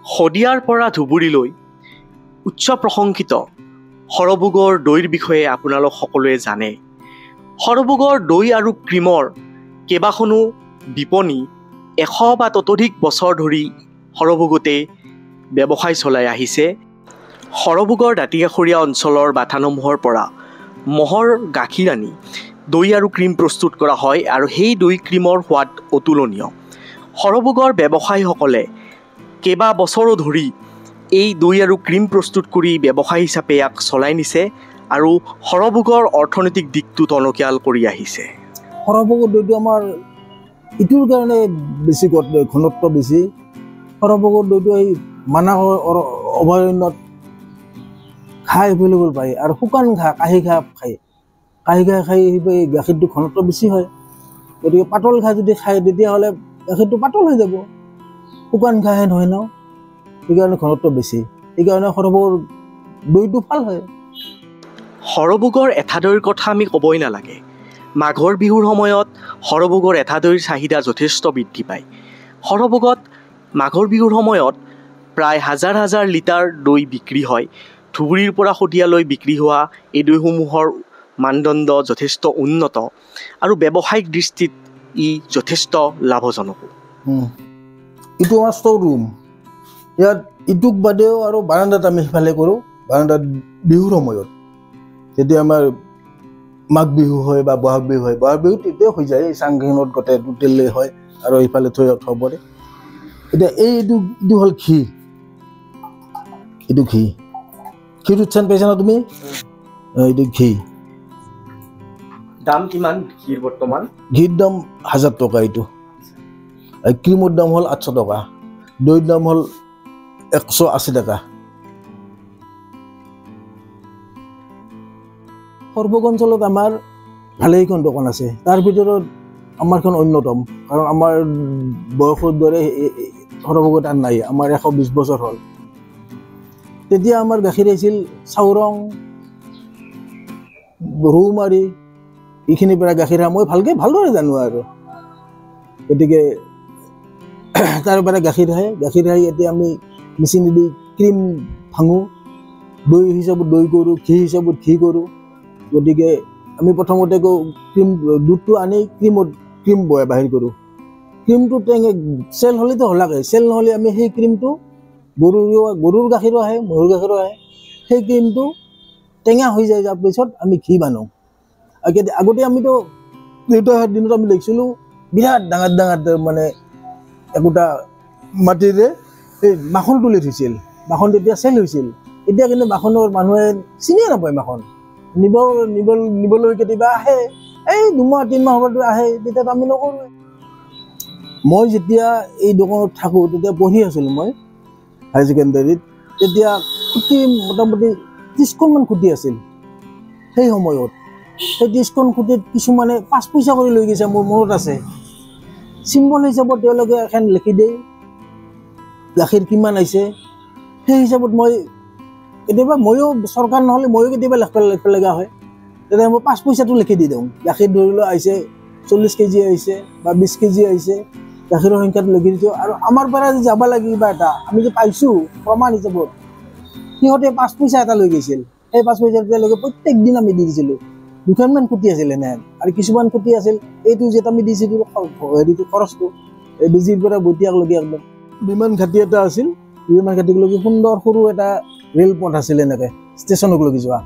শদিয়াৰ পৰা ধুবুৰীলৈ উচ্চ প্ৰশংসিত সৰভোগৰ দৈৰ বিষয়ে আপোনালোক সকলোৱে জানে। সৰভোগৰ দৈ আৰু ক্ৰীমৰ কেইবাখনো বিপণী 100 বা ততোধিক বছৰ ধৰি সৰভোগতে ব্যৱসায় চলাই আহিছে। সৰভোগৰ দাঁতিকাষৰীয়া অঞ্চলৰ বাথানসমূহৰ পৰা ম'হৰ গাখীৰ আনি দৈ আৰু ক্ৰীম প্ৰস্তুত কৰা হয় আৰু সেই দৈ ক্ৰীমৰ সোৱাদ অতুলনীয়। সৰভোগৰ ব্যৱসায়ীসকলে কেইবা বছৰো ধৰি এই দৈ আৰু ক্ৰীম প্ৰস্তুত কৰি ব্যৱসায় হিচাপে ইয়াক চলাই নিছে আৰু সৰভোগৰ অৰ্থনৈতিক দিশটো টনকিয়াল কৰি আহিছে। সৰভোগৰ দৈটো আমাৰ ইটোৰ কাৰণে বেছি ঘনত্ব বেছি। সৰভোগৰ দৈটো এই মানাহ অভয়াৰণ্যত ঘাঁহ এভেইলেবল পায় আৰু শুকান ঘাঁহ কাঁহী ঘাঁহ খায়। কাঁহী ঘাঁহ খাই সেই গাখীৰটো ঘনত্ব বেছি হয়। গতিকে পাতল ঘাঁহ যদি খায় তেতিয়াহ'লে গাখীৰটো পাতল হৈ যাব। শুকান ঘাঁহে নহয় ন, সেইকাৰণে ঘনত্ব বেছি। সেইকাৰণে সৰভোগৰ দৈটো ভাল হয়। সৰভোগৰ এঠা দৈৰ কথা আমি ক'বই নালাগে। মাঘৰ বিহুৰ সময়ত সৰভোগৰ এঠা দৈৰ চাহিদা যথেষ্ট বৃদ্ধি পায়। সৰভোগত মাঘৰ বিহুৰ সময়ত প্ৰায় হাজাৰ হাজাৰ লিটাৰ দৈ বিক্ৰী হয়। ধুবুৰীৰ পৰা শদিয়ালৈ বিক্ৰী হোৱা এই দৈসমূহৰ মানদণ্ড যথেষ্ট উন্নত আৰু ব্যৱসায়িক দৃষ্টিত ই যথেষ্ট লাভজনকো। এইটো আমাৰ ষ্ট'ৰ ৰুম। ইয়াত ইটোক বাদেও আৰু বাৰাণ্ডাত আমি সিফালে কৰোঁ। বাৰাণ্ডাত বিহুৰ সময়ত যেতিয়া আমাৰ মাঘ বিহু হয় বা বহাগ বিহু হয়, বহাগ বিহু তেতিয়াও হৈ যায়, চাংখনত গোটেই টোটেলে হয় আৰু ইফালে থৈ পৰে। এতিয়া এইটো হ'ল ঘি। এইটো ঘি, ঘিটো চেন পাইছা না তুমি? এইটো ঘি। দাম কিমান ঘিৰ বৰ্তমান? ঘিৰ দাম 1000 টকা এইটো। ক্ৰীমৰ দাম হ'ল 800 টকা। দৈৰ দাম হ'ল 180 টকা। সৰভোগ অঞ্চলত আমাৰ ভালেকেইখন দোকান আছে। তাৰ ভিতৰত আমাৰখন অন্যতম, কাৰণ আমাৰ বয়সৰ দৰে সৰভোগত আৰু নাই। আমাৰ 120 বছৰ হ'ল। তেতিয়া আমাৰ গাখীৰ আহিছিল চাউৰং, ৰৌমাৰী, এইখিনিৰ পৰা গাখীৰ আহে। মই ভালদৰে জানো আৰু। গতিকে তাৰ পৰা গাখীৰ আহে। গাখীৰ আহি এতিয়া আমি মেচিনেদি ক্ৰীম ভাঙো, দৈ হিচাপত দৈ কৰোঁ, ঘি হিচাপত ঘি কৰোঁ। গতিকে আমি প্ৰথমতে দুধটো আনি ক্ৰীম বাহিৰ কৰোঁ। ক্ৰীমটো চেল হ'লেতো হলাকে, চেল নহ'লে আমি সেই ক্ৰীমটো গৰুৰ গাখীৰো আহে, ম'হৰ গাখীৰো আহে। সেই ক্ৰীমটো টেঙা হৈ যায়, তাৰ পিছত আমি ঘি বানো। আগতে আমিতো দেউতাৰ দিনত আমি দেখিছিলোঁ বিৰাট ডাঙৰ ডাঙৰ মানে একোটা মাটিৰে এই মাখন তুলি থৈছিল। মাখন তেতিয়া চেল হৈছিল। এতিয়া কিন্তু মাখনৰ মানুহে চিনিয়ে নাপায়। মাখন নিবলৈ কেতিয়াবা আহে, এই 2 মাহ 3 মাহ হ'বতো আহে, তেতিয়া আমি নকৰোঁ। মই যেতিয়া এই দোকানত থাকোঁ তেতিয়া পঢ়ি আছিলোঁ মই হাই ছেকেণ্ডাৰীত। তেতিয়া খুঁটি মোটামুটি 30খনমান খুঁটি আছিল সেই সময়ত। সেই 30খন খুঁটিত কিছুমানে 5 পইচা কৰি লৈ গৈছে, মোৰ মনত আছে। চিম্বল হিচাপত তেওঁলোকে এখন লিখি দিয়ে গাখীৰ কিমান আহিছে। সেই হিচাপত মই কেতিয়াবা ময়ো চৰকাৰ নহ'লে ময়ো কেতিয়াবা লিখিব লগা হয়। তেতিয়া মই 5 পইচাটো লিখি দি দিওঁ। গাখীৰ ধৰি লওক আহিছে 40 কেজি আহিছে বা 20 কেজি আহিছে, গাখীৰৰ সংখ্যাটো লিখি দিছোঁ। আৰু আমাৰ পৰা যে যাব লাগে কিবা এটা, আমি যে পাইছোঁ প্ৰমাণ হিচাপত, সিহঁতে 5 পইচা এটা লৈ গৈছিল। সেই 5 পইচা তেওঁলোকে প্ৰত্যেক দিন আমি দি দিছিলোঁ। 2খনমান খুঁটি আছিল এনে, আৰু কিছুমান খুঁটি আছিল এইটো যে আমি দিছিলোঁ হেৰিটো খৰচটো, এই বেজিৰ পৰা বটিয়াকলৈকে একদম বিমান ঘাটি এটা আছিল। বিমান ঘাটিলৈকে সুন্দৰ সৰু এটা ৰেল পথ আছিল, এনেকৈ ষ্টেচনলৈকে যোৱা।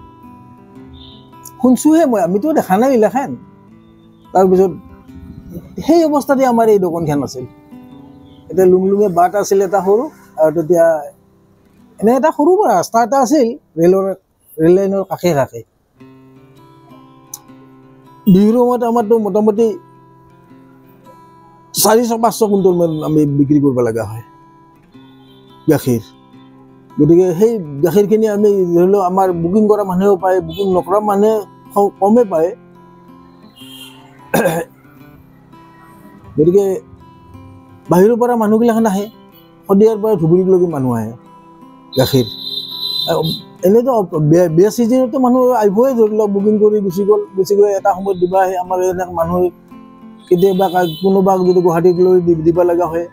শুনছোঁহে মই, আমিতো দেখা নাই এইগিলাখান। তাৰপিছত সেই অৱস্থাতে আমাৰ এই দোকানখন আছিল। এতিয়া লুংলুঙে বাট আছিল এটা সৰু, আৰু তেতিয়া এনে এটা সৰু ৰাস্তা এটা আছিল ৰেল লাইনৰ কাষে কাষে। বিহুৰ সময়ত আমাৰতো মোটামুটি 400-500 কুইণ্টলমান আমি বিক্ৰী কৰিব লগা হয় গাখীৰ। গতিকে সেই গাখীৰখিনি আমি ধৰি লওক আমাৰ বুকিং কৰা মানুহেও পায়, বুকিং নকৰা মানুহে কমেই পায়। গতিকে বাহিৰৰ পৰা মানুহগিলাখন আহে, শদিয়াৰ পৰা ধুবুৰীলৈকে মানুহ আহে গাখীৰ। এনেইতো বিয়া ছিজনতো মানুহ আহিবই, ধৰি লওক বুকিং কৰি গুচি গৈ এটা সময়ত দিবা আহে। আমাৰ এনেকৈ মানুহ কেতিয়াবা কোনোবা যদি গুৱাহাটীত লৈ দিব লগা হয়,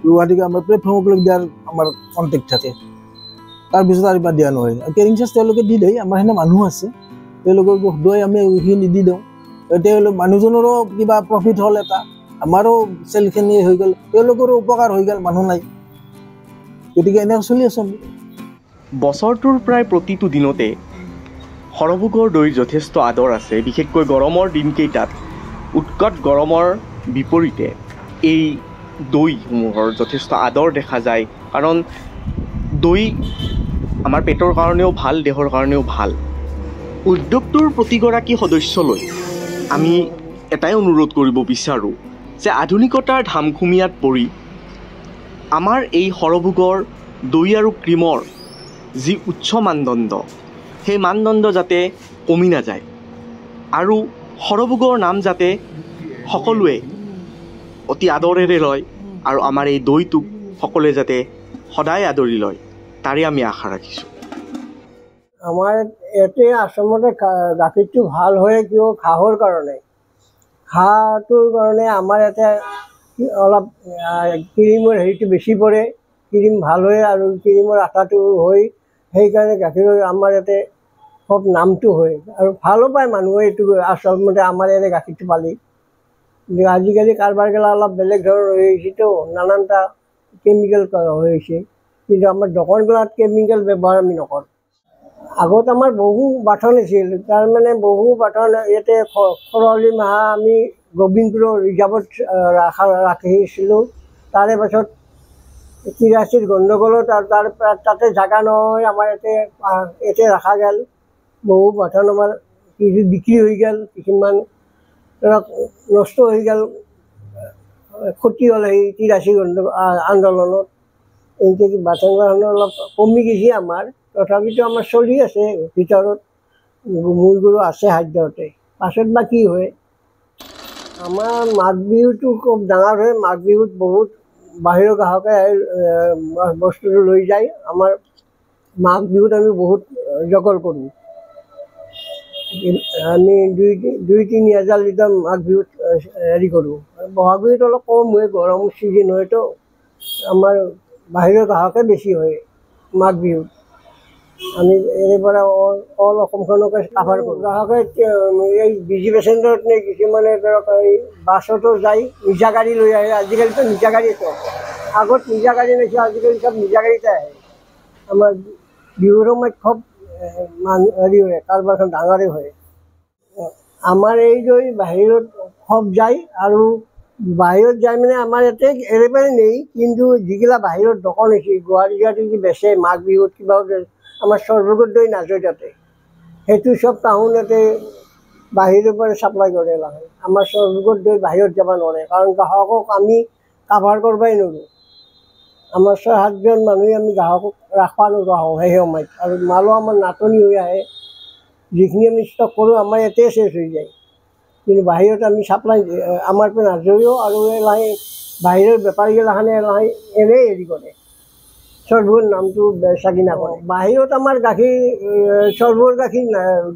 গুৱাহাটীকে আমাৰ প্লেটফৰ্মবিলাক দিয়াৰ আমাৰ কণ্টেক্ট থাকে তাৰপিছত আৰু দিয়া নহয় কেৰিং চাৰ্জ তেওঁলোকে দি দিয়ে আমাৰ সেনে মানুহ আছে তেওঁলোকক সুদুৱাই আমি এইখিনি দি দিওঁ তেওঁলোক মানুহজনৰো কিবা প্ৰফিট হ'ল এটা আমাৰো চেলখিনি হৈ গ'ল তেওঁলোকৰো উপকাৰ হৈ গ'ল মানুহ নাই গতিকে এনেকৈ চলি আছোঁ আমি বছৰটোৰ প্ৰায় প্ৰতিটো দিনতে সৰভোগৰ দৈৰ যথেষ্ট আদৰ আছে বিশেষকৈ গৰমৰ দিনকেইটাত উৎকট গৰমৰ বিপৰীতে এই দৈসমূহৰ যথেষ্ট আদৰ দেখা যায় কাৰণ দৈ আমাৰ পেটৰ কাৰণেও ভাল দেহৰ কাৰণেও ভাল উদ্যোগটোৰ প্ৰতিগৰাকী সদস্যলৈ আমি এটাই অনুৰোধ কৰিব বিচাৰোঁ যে আধুনিকতাৰ ধামখুমীয়াত পৰি আমাৰ এই সৰভোগৰ দৈ আৰু ক্ৰীমৰ যি উচ্চ মানদণ্ড সেই মানদণ্ড যাতে কমি নাযায় আৰু সৰভোগৰ নাম যাতে সকলোৱে অতি আদৰেৰে লয় আৰু আমাৰ এই দৈটোক সকলোৱে যাতে সদায় আদৰি লয় তাৰে আমি আশা ৰাখিছোঁ আমাৰ ইয়াতে আচলতে গাখীৰটো ভাল হয় কিয় ঘাঁহৰ কাৰণে ঘাঁহটোৰ কাৰণে আমাৰ ইয়াতে অলপ ক্ৰীমৰ হেৰিটো বেছি পৰে ক্ৰীম ভাল হয় আৰু ক্ৰীমৰ আটাটো হয় সেইকাৰণে গাখীৰৰ আমাৰ ইয়াতে খুব নামটো হয় আৰু ভালো পায় মানুহে এইটো আচলতে আমাৰ ইয়াতে গাখীৰটো পালি আজিকালি কাৰবাৰগিলা অলপ বেলেগ ধৰণৰ হৈ আহিছেতো নানানটা কেমিকেল হৈ আহিছে কিন্তু আমাৰ দোকানগিলাত কেমিকেল ব্যৱহাৰ আমি নকৰোঁ আগত আমাৰ বহু বাথন আছিল তাৰমানে বহু বাথন ইয়াতে খৰালি মাহ আমি গোবিন্দপুৰ ৰিজাৰ্ভত ৰাখিছিলোঁ তাৰে পাছত ৮৩ গণ্ডগোলত আৰু তাতে জাগা নহয় আমাৰ ইয়াতে ৰখা গ'ল বহু বাথন আমাৰ কিছু বিক্ৰী হৈ গ'ল কিছুমান ধৰক নষ্ট হৈ গ'ল ক্ষতি হ'ল সেই ৮৩ আন্দোলনত এনেকৈ বাথন অলপ কমি গৈছে আমাৰ তথাপিতো আমাৰ চলি আছে ভিতৰত মূল গৰু আছে খাদ্যতে পাছত বা কি হয় আমাৰ মাঘ বিহুটো খুব ডাঙৰ হয় মাঘ বিহুত বহুত বাহিৰৰ গ্ৰাহকে বস্তুটো লৈ যায় আমাৰ মাঘ বিহুত আমি বহুত জগল কৰোঁ আমি ২-৩ লিটাৰ মাঘ বিহুত হেৰি কৰোঁ বহাগ বিহুত অলপ কম হয় গৰম ছিজন হয়তো আমাৰ বাহিৰৰ গ্ৰাহকে বেছি হয় মাঘ বিহুত আমি ইয়াৰ পৰা অল অসমখনকে কাভাৰ কৰোঁ গ্ৰাহকে এই বিজি পেচেণ্টত নে কিছুমানে ধৰক এই বাছতো যায় নিজা গাড়ী লৈ আহে আজিকালিতো নিজা গাড়ীতো আগত নিজা গাড়ী নাছিল আজিকালি চব নিজা গাড়ীতে আহে আমাৰ বিহুৰ সময়ত খুব মানুহ হেৰি হয় কাৰবাৰখন ডাঙৰেই হয় আমাৰ এই দৈ বাহিৰত খুব যায় আৰু বাহিৰত যায় মানে আমাৰ ইয়াতে একেবাৰে নেই কিন্তু যিগিলা বাহিৰত দোকান হৈছে গুৱাহাটী যি বেচে মাঘ বিহুত কিবা আমাৰ সৰভোগৰ দৈ নাযায় তাতে সেইটো চব টাউন ইয়াতে বাহিৰৰ পৰা ছাপ্লাই কৰে লাগে আমাৰ সৰভোগৰ দৈ বাহিৰত যাব নোৱাৰে কাৰণ গ্ৰাহকক আমি কাভাৰ কৰিবই নোৱাৰোঁ আমাৰ ৬-৭জন মানুহে আমি গ্ৰাহকক ৰাখবা নোৱাৰা হওঁ সেই সময়ত আৰু মালো আমাৰ নাটনি হৈ আহে যিখিনি আমি ষ্টক কৰোঁ আমাৰ ইয়াতে চেছ হৈ যায় কিন্তু বাহিৰত আমি ছাপ্লাই আমাৰ পৰা নাযায়ও আৰু লাহে বাহিৰৰ বেপাৰীগিলাখানে লাহে এনেই হেৰি কৰে সৰভোগৰ নামটো বেচা কিনা কৰে বাহিৰত আমাৰ গাখীৰ সৰভোগৰ গাখীৰ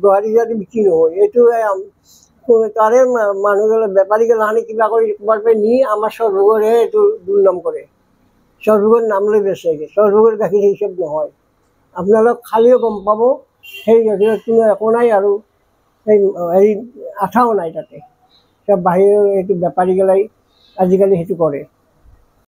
গুৱাহাটী যোৱাটো বিক্ৰী নহয় এইটো তাৰে মানুহগিলা বেপাৰীগিলাখানে কিবা কৰি ক'ৰবাৰ পৰা নি আমাৰ সৰভোগৰহে এইটো দুৰ্নাম কৰে সৰভোগৰ নাম লৈ বেচেগৈ সৰভোগৰ গাখীৰ সেই চব নহয় আপোনালোক খালিও গম পাব সেই গাখীৰত কোনো একো নাই আৰু সেই হেৰি আঠাও নাই তাতে চব বাহিৰৰ এইটো বেপাৰীগিলাই আজিকালি সেইটো কৰে